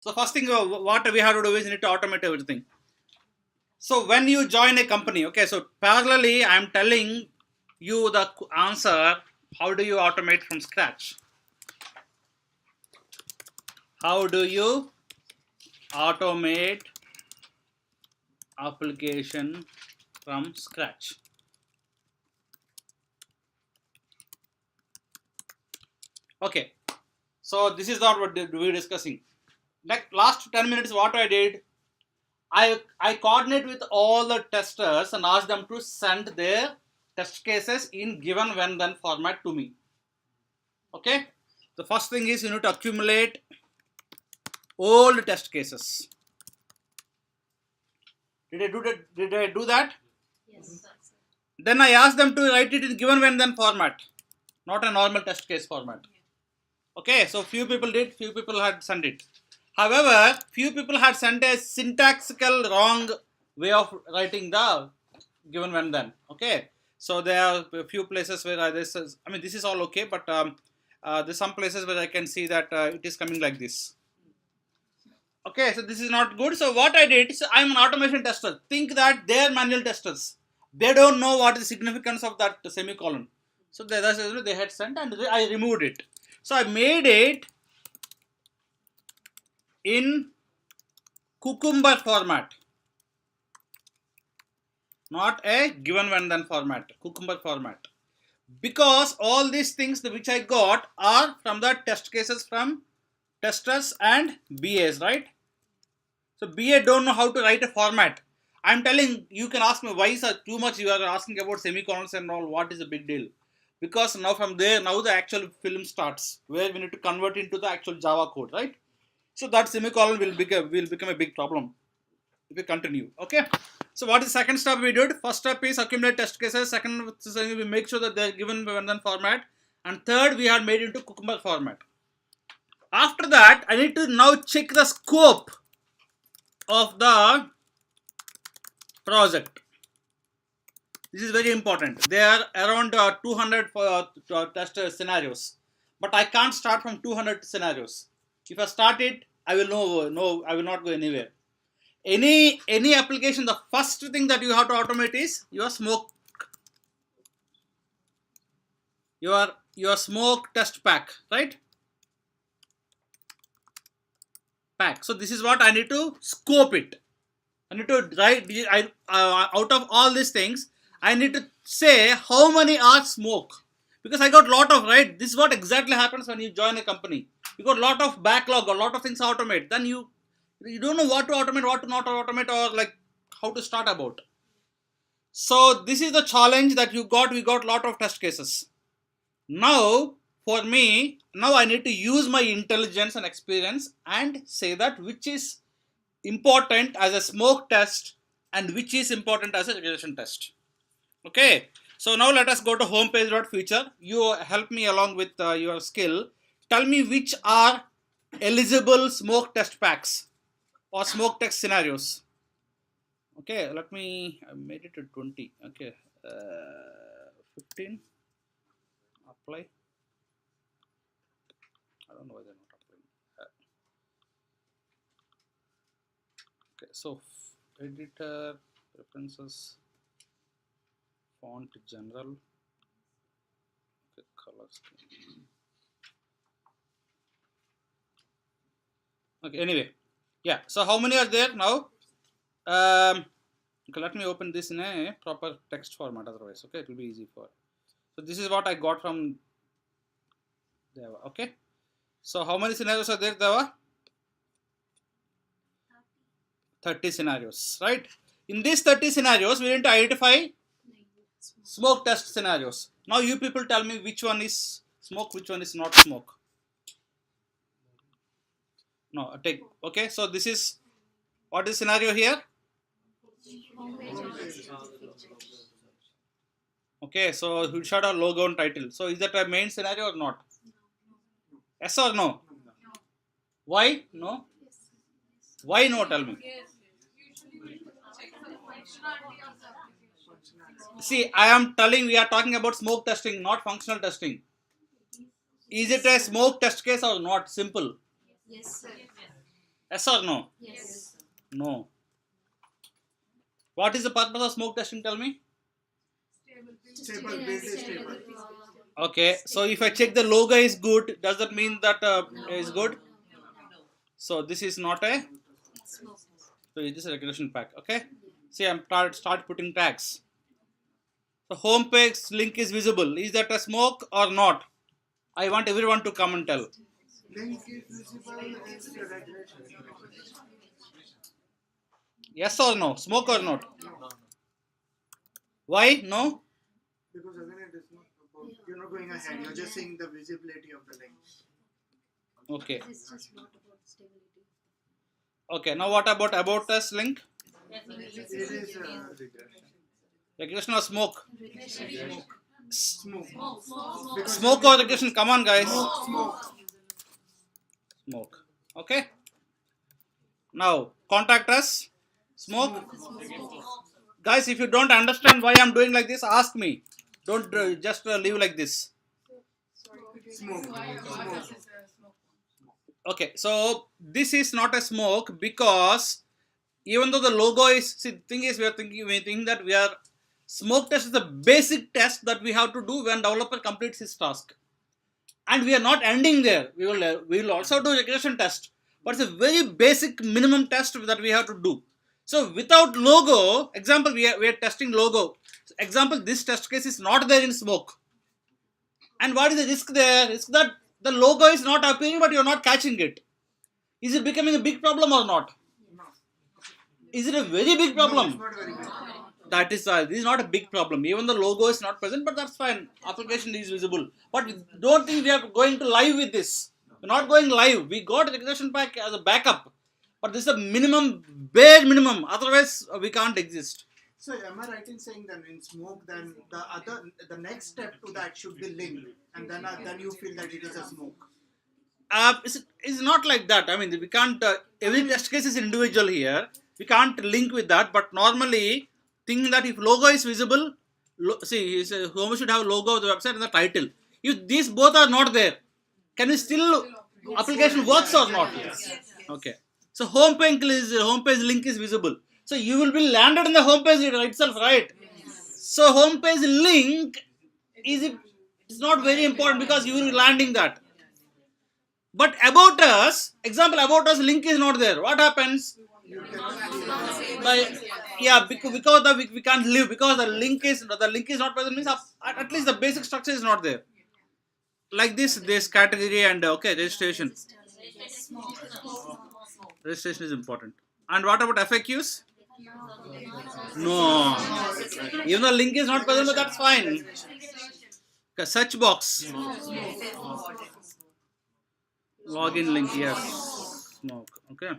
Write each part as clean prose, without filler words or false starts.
So first thing what we have to do is we need to automate everything. So when you join a company, okay, so parallelly I am telling you the answer. How do you automate from scratch? How do you automate application from scratch? Okay, so this is not what we're discussing. Like last 10 minutes, what I did, I coordinate with all the testers and ask them to send their test cases in given when then format to me. Okay, the first thing is you need to accumulate old test cases. Did I do that? Yes. Then I ask them to write it in given when then format, not a normal test case format. Okay, so few people did, few people had sent it. However, few people had sent a syntactical wrong way of writing the given when then. Okay, so there are a few places where this is, I mean, this is all okay, but there's some places where I can see that it is coming like this. Okay, so this is not good. So what I did, so I'm an automation tester. Think that they are manual testers. They don't know what is the significance of that semicolon. So they had sent and I removed it. So I made it in Cucumber format, not a given when then format, Cucumber format. Because all these things which I got are from the test cases from testers and BAs, right? So BA don't know how to write a format. I'm telling, you can ask me why is too much you are asking about semicolons and all, what is the big deal? Because now from there, now the actual film starts where we need to convert into the actual Java code, right? So that semicolon will become a big problem if we continue. Okay. So what is the second step we did? First step is accumulate test cases. Second, we make sure that they are given when then format. And third, we had made into Cucumber format. After that, I need to now check the scope of the project. This is very important. There are around 200 test scenarios, but I can't start from 200 scenarios. If I start it, I will I will not go anywhere. Any application, the first thing that you have to automate is your smoke test pack, right? Pack. So this is what I need to scope it. I need to write out of all these things. I need to say how many are smoke, because I got lot of, right. This is what exactly happens when you join a company. You got lot of backlog, a lot of things to automate. Then you don't know what to automate, what to not automate, or like how to start about. So this is the challenge that we got lot of test cases. Now for me, now I need to use my intelligence and experience and say that which is important as a smoke test and which is important as a regression test. Okay, so now let us go to homepage.future. You help me along with your skill. Tell me which are eligible smoke test packs or smoke test scenarios. Okay, let me, I made it to 20. Okay, 15. Apply. I don't know why they're not applying. Okay, so editor, preferences, font general, okay, color scheme. Okay, anyway, yeah, so how many are there now? Okay, let me open this in a proper text format, otherwise, okay, it will be easy for. So this is what I got from Deva, okay. So how many scenarios are there, Deva? 30 scenarios, right? In these 30 scenarios, we need to identify smoke test scenarios. Now you people tell me which one is smoke, which one is not smoke. No, take, okay, so this is, what is scenario here? Okay, so you should have logo and title. So is that a main scenario or not? Yes or no? Why? No? Why no? Tell me. See, I am telling, we are talking about smoke testing, not functional testing. Is it a smoke test case or not? Simple. Yes, sir. Yes or no? Yes. No. What is the purpose of smoke testing? Tell me. Stable, base is stable. Okay, so if I check the logo is good, does that mean that is good? So this is not a. So it is a regression pack. Okay. See, I'm start putting tags. The home page link is visible. Is that a smoke or not? I want everyone to come and tell. Link is visible is the regression. Yes or no? Smoke or not? Why? No? Because again, it is not about, you're not going ahead, you're just seeing the visibility of the link. Okay. It's just not about stability. Okay. Now what about us link? It is regression. Regression or smoke? Smoke. Smoke or regression? Come on, guys. Smoke. Smoke. Okay. Now contact us. Smoke. Guys, if you don't understand why I'm doing like this, ask me. Don't just leave like this. Smoke. Okay, so this is not a smoke because even though the logo is, see, the thing is we think that smoke test is the basic test that we have to do when developer completes his task. And we are not ending there. We will also do regression test, but it's a very basic minimum test that we have to do. So without logo, example, we are testing logo. Example, this test case is not there in smoke. And what is the risk there? Risk that the logo is not appearing, but you are not catching it. Is it becoming a big problem or not? Is it a very big problem? It's not very big. That is this is not a big problem. Even the logo is not present, but that's fine. Application is visible. But don't think we are going to live with this. We're not going live. We got a regression pack as a backup, but this is a minimum, bare minimum. Otherwise, we can't exist. So am I right in saying that in smoke, then the next step to that should be link, and then you feel that it is a smoke. It's not like that. I mean, we can't. Every test case is individual here. We can't link with that. But normally, think that if logo is visible, Home should have logo of the website and the title. If these both are not there, can we still application works or not? Okay. So homepage link is visible. So you will be landed in the homepage itself, right? So homepage link it's not very important because you will be landing that. But about us, example, about us link is not there. What happens? Because we can't live because the link is not present means at least the basic structure is not there. Like this category and registration. Registration is important. And what about FAQs? No. Even the link is not present, but that's fine. Okay, search box. Login link, yes. Smoke. Okay.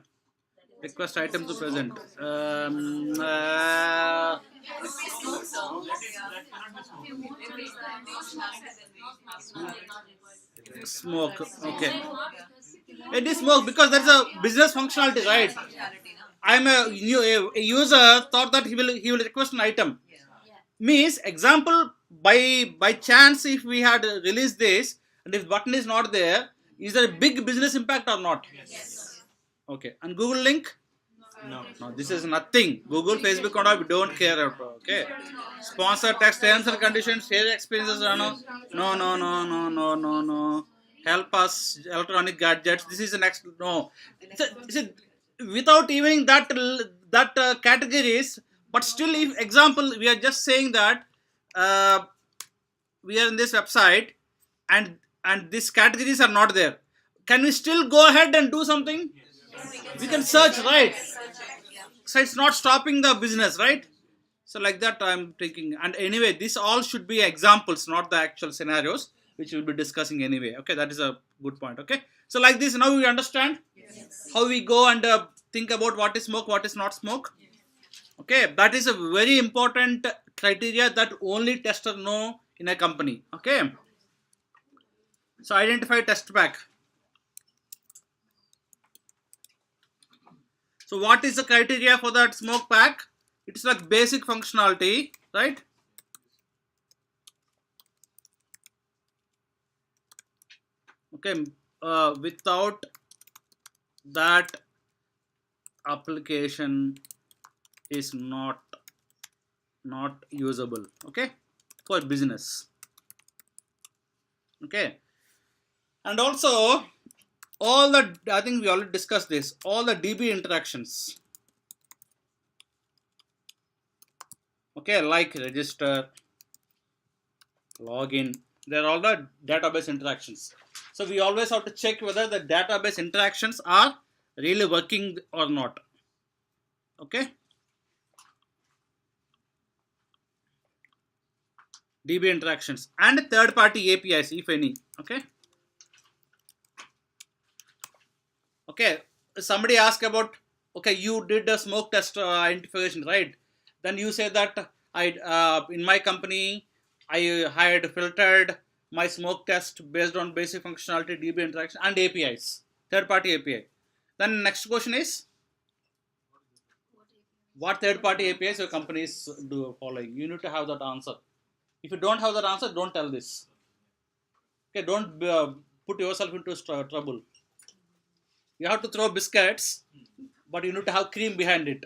Request item to present. Smoke. Okay. It is smoke because there is a business functionality, right? I'm a user thought that he will request an item. Means example by chance if we had released this and if button is not there, is there a big business impact or not? Yes. Okay. And Google link? No, this is nothing. Google, Facebook, or not, we don't care about. Okay. Sponsor text, terms and conditions, share experiences. No. Help us, electronic gadgets. This is the next. No. Without even that categories, but still, if example, we are just saying that we are in this website and these categories are not there. Can we still go ahead and do something? We can search, right? So it's not stopping the business, right? So like that I'm thinking. And anyway, this all should be examples, not the actual scenarios, which we'll be discussing anyway. Okay, that is a good point. Okay, so like this, now we understand how we go and think about what is smoke, what is not smoke. Okay, that is a very important criteria that only tester know in a company. Okay, so identify test pack. So what is the criteria for that smoke pack? It's like basic functionality, right? Okay, without that application is not usable, okay, for business. Okay, and also all the, I think we already discussed this, all the DB interactions, okay, like register, login, they're all the database interactions. So we always have to check whether the database interactions are really working or not. Okay, DB interactions and third party APIs, if any. Okay, okay, somebody asked about, okay, you did a smoke test identification, right? Then you say that I in my company I had filtered my smoke test based on basic functionality, DB interaction and APIs, third party API. Then next question is, what third party APIs your company is following? You need to have that answer. If you don't have that answer, don't tell this. Okay, don't put yourself into trouble. You have to throw biscuits, but you need to have cream behind it.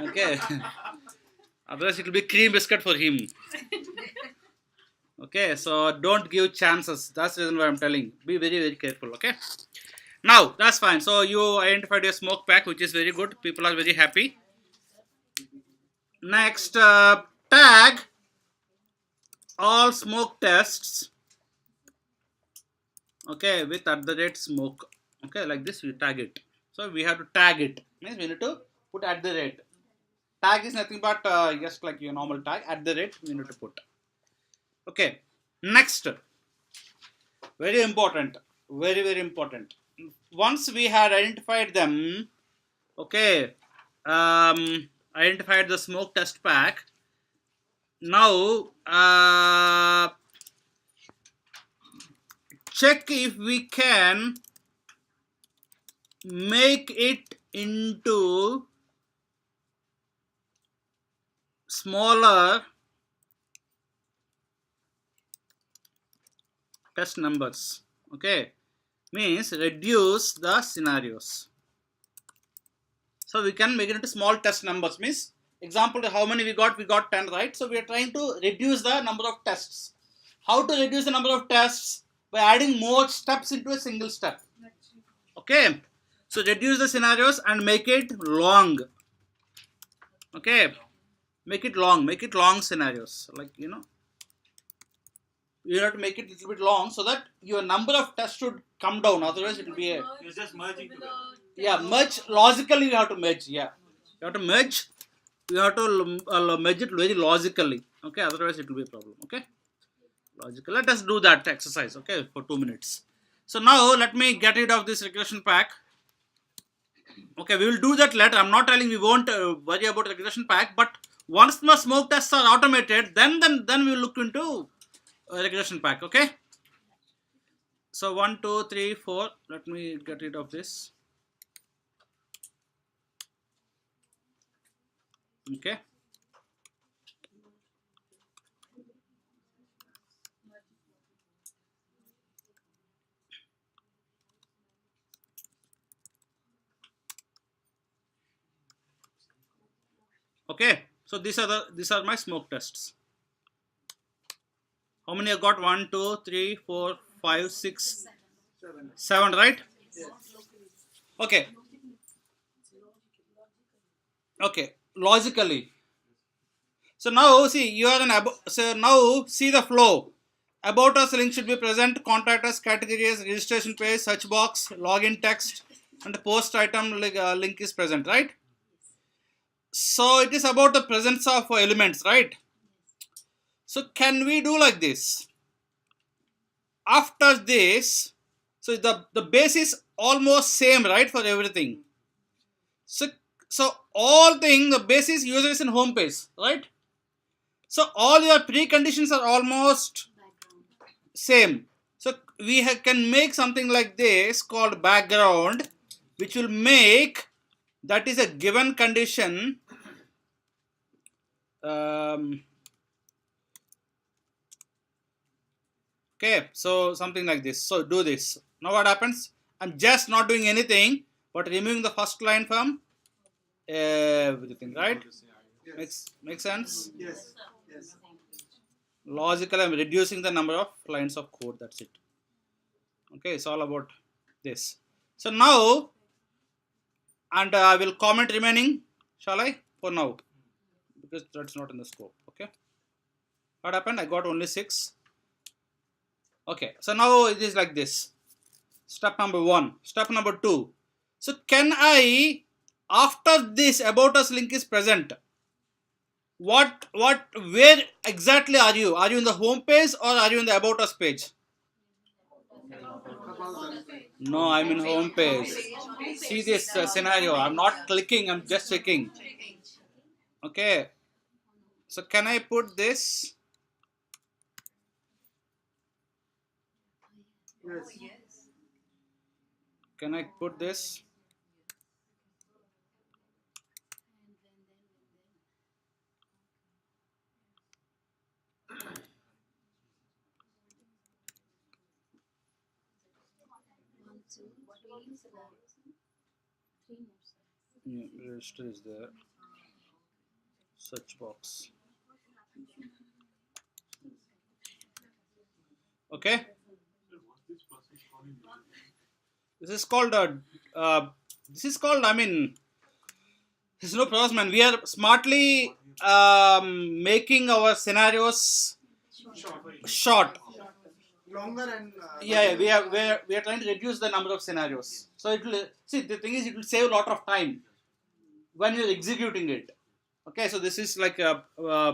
Okay, otherwise it will be cream biscuit for him. Okay, so don't give chances. That's the reason why I'm telling. Be very, very careful. Okay, now that's fine. So you identified your smoke pack, which is very good. People are very happy. Next, tag all smoke tests, okay, with @smoke. Okay, like this we tag it. So we have to tag it, means we need to put @. Tag is nothing but just like your normal tag, @ we need to put. Okay, next, very important, very, very important. Once we had identified them, okay, identified the smoke test pack. Now check if we can make it into smaller test numbers. Okay, means reduce the scenarios. So we can make it into small test numbers. Means example, how many we got? We got 10, right? So we are trying to reduce the number of tests. How to reduce the number of tests? By adding more steps into a single step. Okay, so reduce the scenarios and make it long. Okay, make it long scenarios. Like, you know, you have to make it a little bit long so that your number of tests should come down. Otherwise, it will be a, You're just merging together. yeah, merge logically. You have to merge. Yeah, you have to merge. You have to merge it very logically. Okay, otherwise it will be a problem. Okay, logical. Let us do that exercise. Okay, for 2 minutes. So now let me get rid of this regression pack. Okay, we will do that later. I'm not telling we won't worry about regression pack, but once the smoke tests are automated, then we will look into regression pack. Okay. So 1, 2, 3, 4. Let me get rid of this. Okay. Okay. So these are my smoke tests. How many I got? 1, 2, 3, 4, 5, 6, 7, right? Okay. Okay. Logically. So now see, you are so now see the flow. About us link should be present, contact us, categories, registration page, search box, login text, and post item link is present, right? So it is about the presence of elements, right? So can we do like this? After this, so the base is almost same, right, for everything. So all thing, the base is user is in home page, right? So all your preconditions are almost same. So we can make something like this called background, which will make that is a given condition. Okay, so something like this. So do this. Now what happens? I'm just not doing anything but removing the first line from everything, right? Yes. Makes sense? Yes. Yes. Logical, I'm reducing the number of lines of code, that's it. Okay, it's all about this. So now, and I will comment remaining, shall I, for now, because that's not in the scope. Okay, what happened? I got only 6. Okay, so now it is like this. Step number 1. Step number 2. So can I, after this about us link is present, where exactly are you? Are you in the home page or are you in the about us page? About us. No, I'm in home page. See this scenario. I'm not clicking, I'm just checking. Okay. So can I put this? Yes. Can I put this? One, two, three scenarios. Three more scenarios. Yeah, register is there. Search box. Okay. This is called I mean, there's no process, man. We are smartly making our scenarios short. Longer and Yeah, we are trying to reduce the number of scenarios. So it will see, the thing is, it will save a lot of time when you're executing it. Okay, so this is like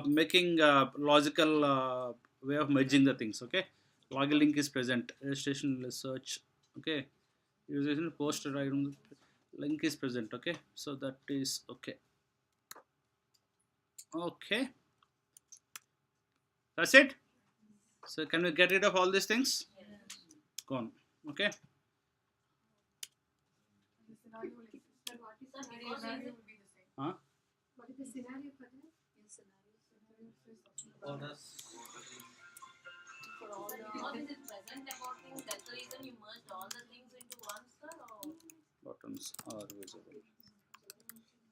making a logical way of merging the things. Okay, login link is present. Registration search. Okay, using poster item link is present. Okay, so that is okay. Okay, that's it. So can we get rid of all these things? Gone. Okay. Huh? What is the scenario for that? Yes, scenario. What is it present about things? That's the reason you merged all the things into one, sir? Or Buttons are visible.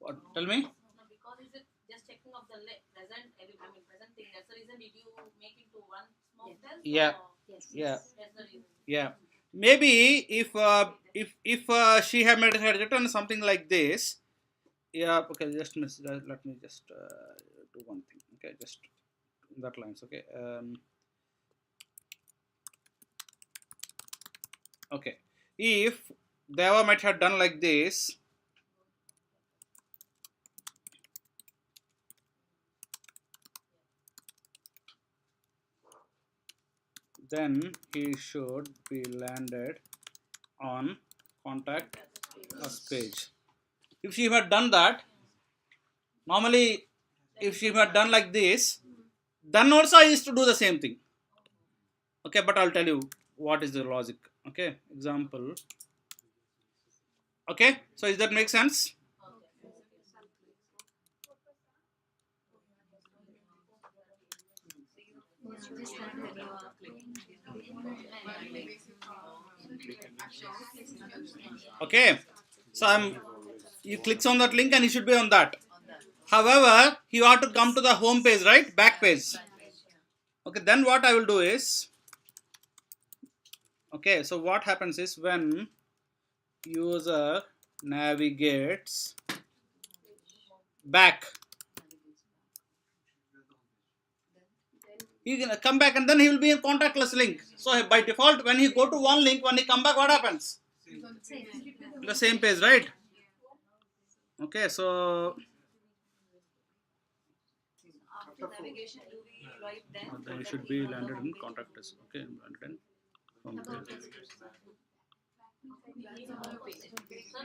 What? Tell me. no, because is it just checking of the present? I mean, present thing. That's the reason. Did you make it to one smoke test? Yeah. Or Yes. Yeah. that's the reason. Yeah. Maybe if she had written something like this. Yeah. Okay. Just let me just do one thing. Okay. Just that lines. Okay. Okay. If Deva might have done like this. Then he should be landed on contact us page. If she had done that, normally if she had done like this, then also I used to do the same thing. Okay, but I'll tell you what is the logic. Okay, example. Okay, so does that make sense? Just have Okay, so you clicks on that link and you should be on that. However, you have to come to the home page, right? Back page. Okay, then what I will do is, okay, so what happens is when user navigates back, he can come back and then he will be in contactless link. So by default, when he go to one link, when he come back, what happens? The same page, right? Okay, so After navigation, do we write then? he should be landed in contact us. Okay, landed in home page. Sir,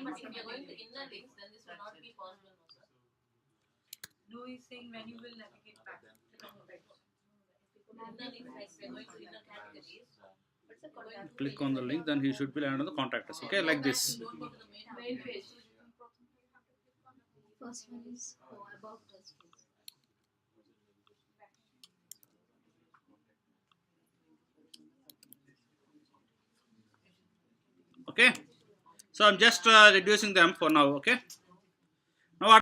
but if you are going to inner links, then this will not be possible, no, sir. No, he's saying when you will navigate back to the homepage. Inner links, like we are going to inner categories. What's the contact? Click on the link, then he should be landed on the contact us. Okay, like this. Don't go to the main page. First one is about us. Okay, so I'm just reducing them for now. Okay.